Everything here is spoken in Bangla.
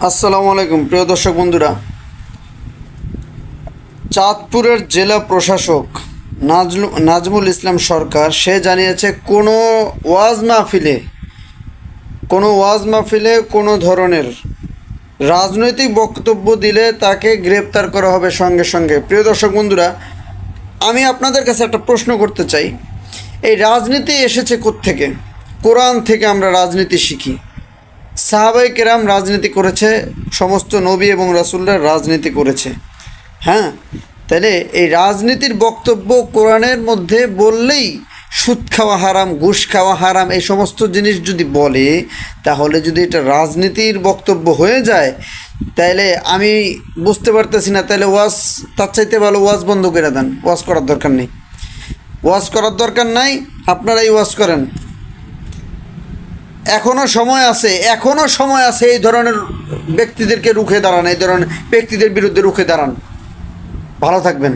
আসসালামু আলাইকুম প্রিয় দর্শক বন্ধুরা। চাঁদপুরের জেলা প্রশাসক নাজমুল ইসলাম সরকার সে জানিয়েছে কোনো ওয়াজ মাহফিলে কোনো ধরনের রাজনৈতিক বক্তব্য দিলে তাকে গ্রেপ্তার করা হবে সঙ্গে সঙ্গে। প্রিয় দর্শক বন্ধুরা, আমি আপনাদের কাছে একটা প্রশ্ন করতে চাই, এই রাজনীতি এসেছে কোত্থেকে? কোরআন থেকে আমরা রাজনীতি শিখি। সাহাবায়ে কেরাম রাজনীতি করেছে, সমস্ত নবী এবং রাসূলরা রাজনীতি করেছে। হ্যাঁ, তাহলে এই রাজনীতির বক্তব্য কোরআনের মধ্যে বললেই সুদ খাওয়া হারাম, ঘুষ খাওয়া হারাম, এই সমস্ত জিনিস যদি বলে, তাহলে যদি এটা রাজনীতির বক্তব্য হয়ে যায়, তাহলে আমি বুঝতে পারতেছি না, তাহলে ওয়াজ তার চাইতে ভালো ওয়াজ বন্ধ করে দেন। ওয়াজ করার দরকার নেই, আপনারাই ওয়াজ করেন। এখনও সময় আছে এই ধরনের ব্যক্তিদেরকে রুখে দাঁড়ান, এই ধরনের ব্যক্তিদের বিরুদ্ধে রুখে দাঁড়ান। ভালো থাকবেন।